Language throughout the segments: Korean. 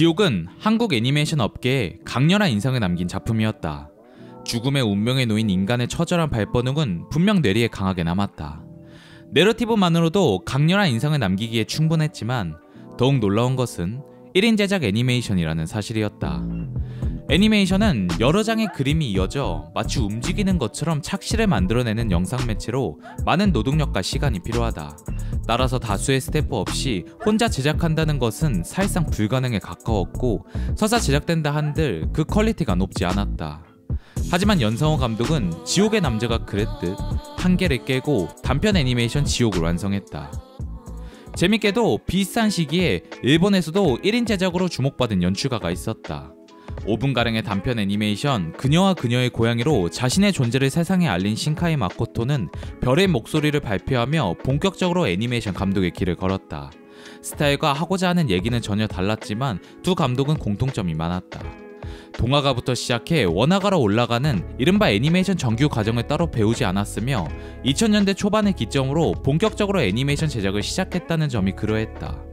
지옥은 한국 애니메이션 업계에 강렬한 인상을 남긴 작품이었다. 죽음의 운명에 놓인 인간의 처절한 발버둥은 분명 뇌리에 강하게 남았다. 내러티브만으로도 강렬한 인상을 남기기에 충분했지만 더욱 놀라운 것은 1인 제작 애니메이션이라는 사실이었다. 애니메이션은 여러 장의 그림이 이어져 마치 움직이는 것처럼 착시를 만들어내는 영상 매체로 많은 노동력과 시간이 필요하다. 따라서 다수의 스태프 없이 혼자 제작한다는 것은 사실상 불가능에 가까웠고 서사 제작된다 한들 그 퀄리티가 높지 않았다. 하지만 연상호 감독은 지옥의 남자가 그랬듯 한계를 깨고 단편 애니메이션 지옥을 완성했다. 재밌게도 비슷한 시기에 일본에서도 1인 제작으로 주목받은 연출가가 있었다. 5분가량의 단편 애니메이션 그녀와 그녀의 고양이로 자신의 존재를 세상에 알린 신카이 마코토는 별의 목소리를 발표하며 본격적으로 애니메이션 감독의 길을 걸었다. 스타일과 하고자 하는 얘기는 전혀 달랐지만 두 감독은 공통점이 많았다. 동화가부터 시작해 원화가로 올라가는 이른바 애니메이션 정규 과정을 따로 배우지 않았으며 2000년대 초반을 기점으로 본격적으로 애니메이션 제작을 시작했다는 점이 그러했다.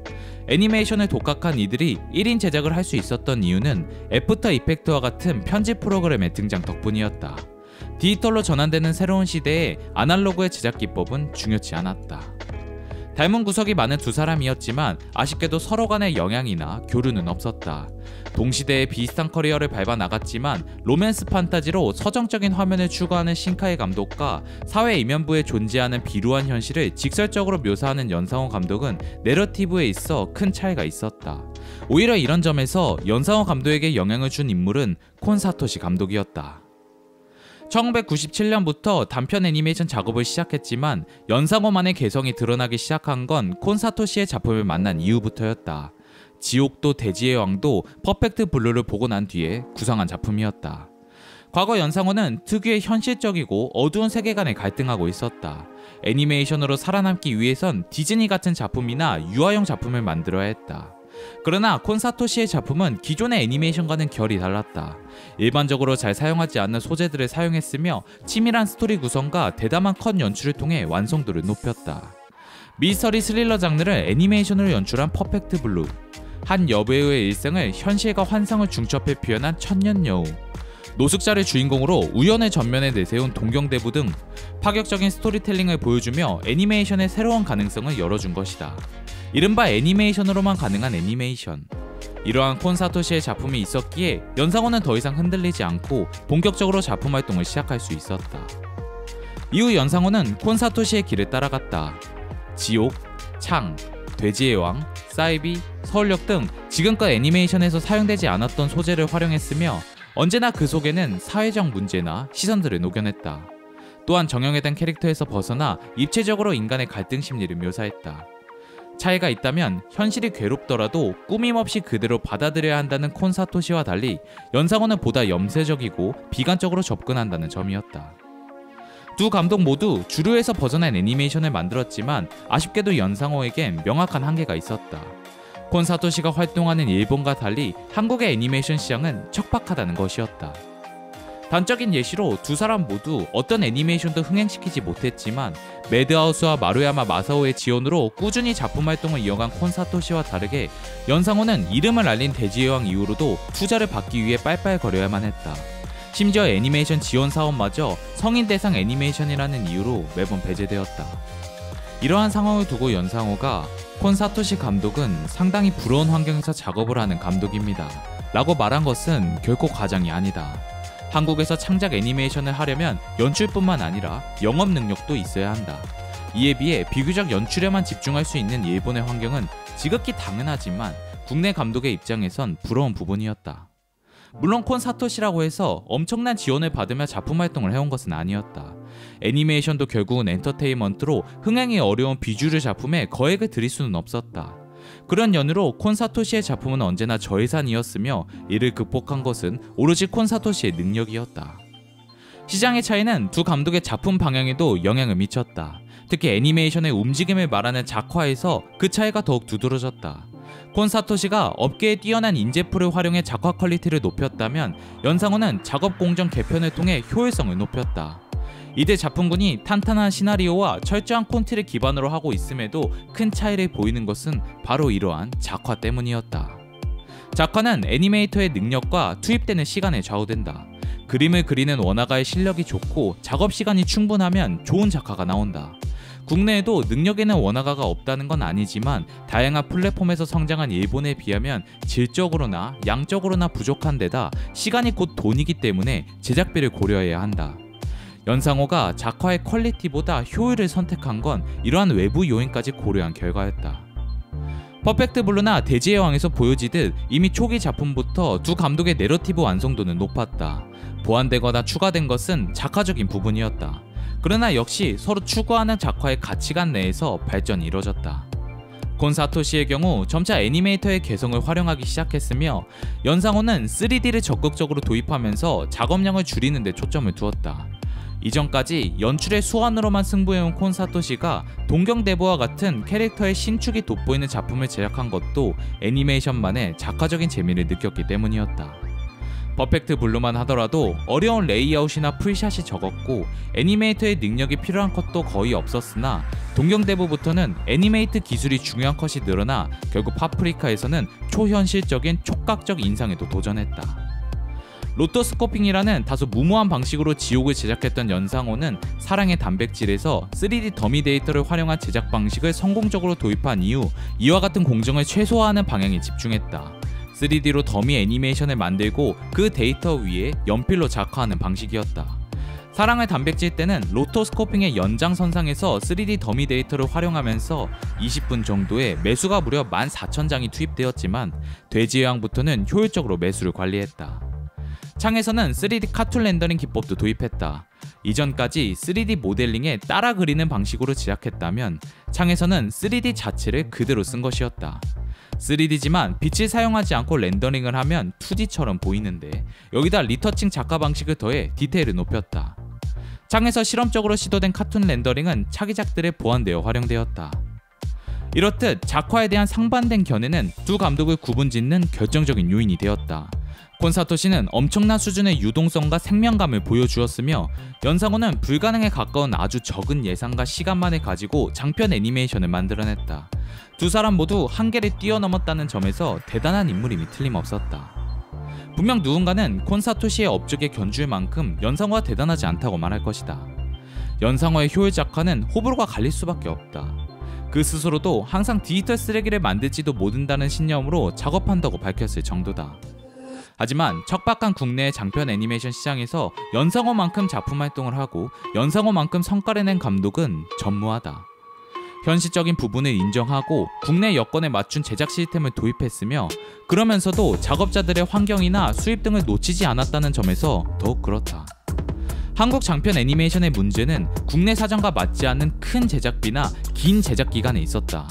애니메이션을 독학한 이들이 1인 제작을 할 수 있었던 이유는 애프터 이펙트와 같은 편집 프로그램의 등장 덕분이었다. 디지털로 전환되는 새로운 시대에 아날로그의 제작 기법은 중요치 않았다. 닮은 구석이 많은 두 사람이었지만 아쉽게도 서로 간의 영향이나 교류는 없었다. 동시대에 비슷한 커리어를 밟아 나갔지만 로맨스 판타지로 서정적인 화면을 추구하는 신카이 감독과 사회 이면부에 존재하는 비루한 현실을 직설적으로 묘사하는 연상호 감독은 내러티브에 있어 큰 차이가 있었다. 오히려 이런 점에서 연상호 감독에게 영향을 준 인물은 콘 사토시 감독이었다. 1997년부터 단편 애니메이션 작업을 시작했지만 연상호만의 개성이 드러나기 시작한 건 콘 사토시의 작품을 만난 이후부터였다. 지옥도 대지의 왕도 퍼펙트 블루를 보고 난 뒤에 구상한 작품이었다. 과거 연상호는 특유의 현실적이고 어두운 세계관에 갈등하고 있었다. 애니메이션으로 살아남기 위해선 디즈니 같은 작품이나 유아용 작품을 만들어야 했다. 그러나 콘 사토시의 작품은 기존의 애니메이션과는 결이 달랐다. 일반적으로 잘 사용하지 않는 소재들을 사용했으며 치밀한 스토리 구성과 대담한 컷 연출을 통해 완성도를 높였다. 미스터리 스릴러 장르를 애니메이션으로 연출한 퍼펙트 블루, 한 여배우의 일생을 현실과 환상을 중첩해 표현한 천년여우, 노숙자를 주인공으로 우연의 전면에 내세운 동경대부 등 파격적인 스토리텔링을 보여주며 애니메이션의 새로운 가능성을 열어준 것이다. 이른바 애니메이션으로만 가능한 애니메이션. 이러한 콘 사토시의 작품이 있었기에 연상호는 더 이상 흔들리지 않고 본격적으로 작품 활동을 시작할 수 있었다. 이후 연상호는 콘 사토시의 길을 따라갔다. 지옥, 창, 돼지의 왕, 사이비, 서울역 등 지금껏 애니메이션에서 사용되지 않았던 소재를 활용했으며 언제나 그 속에는 사회적 문제나 시선들을 녹여냈다. 또한 정형에 된 캐릭터에서 벗어나 입체적으로 인간의 갈등 심리를 묘사했다. 차이가 있다면 현실이 괴롭더라도 꾸밈없이 그대로 받아들여야 한다는 콘 사토시와 달리 연상호는 보다 염세적이고 비관적으로 접근한다는 점이었다. 두 감독 모두 주류에서 벗어난 애니메이션을 만들었지만 아쉽게도 연상호에겐 명확한 한계가 있었다. 콘 사토시가 활동하는 일본과 달리 한국의 애니메이션 시장은 척박하다는 것이었다. 단적인 예시로 두 사람 모두 어떤 애니메이션도 흥행시키지 못했지만 매드하우스와 마루야마 마사오의 지원으로 꾸준히 작품 활동을 이어간 콘 사토시와 다르게 연상호는 이름을 알린 돼지의 왕 이후로도 투자를 받기 위해 빨빨거려야만 했다. 심지어 애니메이션 지원 사업마저 성인 대상 애니메이션이라는 이유로 매번 배제되었다. 이러한 상황을 두고 연상호가 콘 사토시 감독은 상당히 부러운 환경에서 작업을 하는 감독입니다 라고 말한 것은 결코 과장이 아니다. 한국에서 창작 애니메이션을 하려면 연출뿐만 아니라 영업 능력도 있어야 한다. 이에 비해 비교적 연출에만 집중할 수 있는 일본의 환경은 지극히 당연하지만 국내 감독의 입장에선 부러운 부분이었다. 물론 콘 사토시라고 해서 엄청난 지원을 받으며 작품 활동을 해온 것은 아니었다. 애니메이션도 결국은 엔터테인먼트로 흥행이 어려운 비주류 작품에 거액을 들일 수는 없었다. 그런 연유로 콘 사토시의 작품은 언제나 저예산이었으며 이를 극복한 것은 오로지 콘 사토시의 능력이었다. 시장의 차이는 두 감독의 작품 방향에도 영향을 미쳤다. 특히 애니메이션의 움직임을 말하는 작화에서 그 차이가 더욱 두드러졌다. 콘 사토시가 업계에 뛰어난 인재풀을 활용해 작화 퀄리티를 높였다면 연상호는 작업 공정 개편을 통해 효율성을 높였다. 이들 작품군이 탄탄한 시나리오와 철저한 콘티를 기반으로 하고 있음에도 큰 차이를 보이는 것은 바로 이러한 작화 때문이었다. 작화는 애니메이터의 능력과 투입되는 시간에 좌우된다. 그림을 그리는 원화가의 실력이 좋고 작업 시간이 충분하면 좋은 작화가 나온다. 국내에도 능력 있는 원화가가 없다는 건 아니지만 다양한 플랫폼에서 성장한 일본에 비하면 질적으로나 양적으로나 부족한 데다 시간이 곧 돈이기 때문에 제작비를 고려해야 한다. 연상호가 작화의 퀄리티보다 효율을 선택한 건 이러한 외부 요인까지 고려한 결과였다. 퍼펙트 블루나 대지의 왕에서 보여지듯 이미 초기 작품부터 두 감독의 내러티브 완성도는 높았다. 보완되거나 추가된 것은 작화적인 부분이었다. 그러나 역시 서로 추구하는 작화의 가치관 내에서 발전이 이뤄졌다. 곤 사토시의 경우 점차 애니메이터의 개성을 활용하기 시작했으며 연상호는 3D를 적극적으로 도입하면서 작업량을 줄이는 데 초점을 두었다. 이전까지 연출의 수완으로만 승부해온 콘 사토시가 동경대보와 같은 캐릭터의 신축이 돋보이는 작품을 제작한 것도 애니메이션만의 작화적인 재미를 느꼈기 때문이었다. 퍼펙트 블루만 하더라도 어려운 레이아웃이나 풀샷이 적었고 애니메이터의 능력이 필요한 컷도 거의 없었으나 동경대보부터는 애니메이트 기술이 중요한 컷이 늘어나 결국 파프리카에서는 초현실적인 촉각적 인상에도 도전했다. 로토스코핑이라는 다소 무모한 방식으로 지옥을 제작했던 연상호는 사랑의 단백질에서 3D 더미 데이터를 활용한 제작 방식을 성공적으로 도입한 이후 이와 같은 공정을 최소화하는 방향에 집중했다. 3D로 더미 애니메이션을 만들고 그 데이터 위에 연필로 작화하는 방식이었다. 사랑의 단백질 때는 로토스코핑의 연장선상에서 3D 더미 데이터를 활용하면서 20분 정도에 매수가 무려 14,000장이 투입되었지만 돼지의 왕부터는 효율적으로 매수를 관리했다. 창에서는 3D 카툰 렌더링 기법도 도입했다. 이전까지 3D 모델링에 따라 그리는 방식으로 제작했다면 창에서는 3D 자체를 그대로 쓴 것이었다. 3D지만 빛을 사용하지 않고 렌더링을 하면 2D처럼 보이는데 여기다 리터칭 작화 방식을 더해 디테일을 높였다. 창에서 실험적으로 시도된 카툰 렌더링은 차기작들에 보완되어 활용되었다. 이렇듯 작화에 대한 상반된 견해는 두 감독을 구분짓는 결정적인 요인이 되었다. 곤 사토시는 엄청난 수준의 유동성과 생명감을 보여주었으며 연상호는 불가능에 가까운 아주 적은 예산과 시간만을 가지고 장편 애니메이션을 만들어냈다. 두 사람 모두 한계를 뛰어넘었다는 점에서 대단한 인물임이 틀림없었다. 분명 누군가는 콘 사토시의 업적에 견줄 만큼 연상호가 대단하지 않다고 말할 것이다. 연상호의 효율 작화는 호불호가 갈릴 수밖에 없다. 그 스스로도 항상 디지털 쓰레기를 만들지도 못한다는 신념으로 작업한다고 밝혔을 정도다. 하지만 척박한 국내의 장편 애니메이션 시장에서 연상호만큼 작품 활동을 하고 연상호만큼 성과를 낸 감독은 전무하다. 현실적인 부분을 인정하고 국내 여건에 맞춘 제작 시스템을 도입했으며 그러면서도 작업자들의 환경이나 수입 등을 놓치지 않았다는 점에서 더욱 그렇다. 한국 장편 애니메이션의 문제는 국내 사정과 맞지 않는 큰 제작비나 긴 제작 기간에 있었다.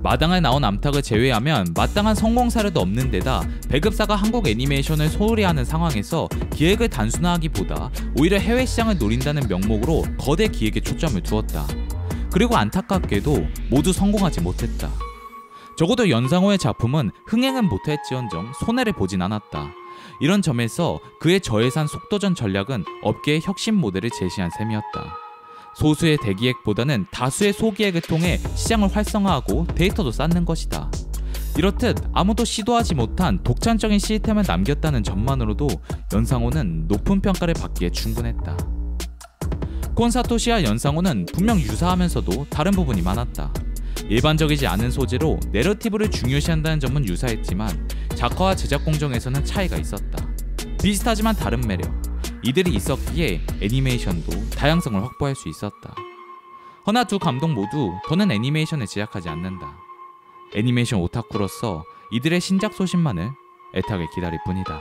마당에 나온 암탉을 제외하면 마땅한 성공 사례도 없는 데다 배급사가 한국 애니메이션을 소홀히 하는 상황에서 기획을 단순화하기보다 오히려 해외 시장을 노린다는 명목으로 거대 기획에 초점을 두었다. 그리고 안타깝게도 모두 성공하지 못했다. 적어도 연상호의 작품은 흥행은 못할지언정 손해를 보진 않았다. 이런 점에서 그의 저예산 속도전 전략은 업계의 혁신 모델을 제시한 셈이었다. 소수의 대기획보다는 다수의 소기획을 통해 시장을 활성화하고 데이터도 쌓는 것이다. 이렇듯 아무도 시도하지 못한 독창적인 시스템을 남겼다는 점만으로도 연상호는 높은 평가를 받기에 충분했다. 콘 사토시와 연상호는 분명 유사하면서도 다른 부분이 많았다. 일반적이지 않은 소재로 내러티브를 중요시한다는 점은 유사했지만 작화와 제작 공정에서는 차이가 있었다. 비슷하지만 다른 매력, 이들이 있었기에 애니메이션도 다양성을 확보할 수 있었다. 허나 두 감독 모두 더는 애니메이션을 제작하지 않는다. 애니메이션 오타쿠로서 이들의 신작 소식만을 애타게 기다릴 뿐이다.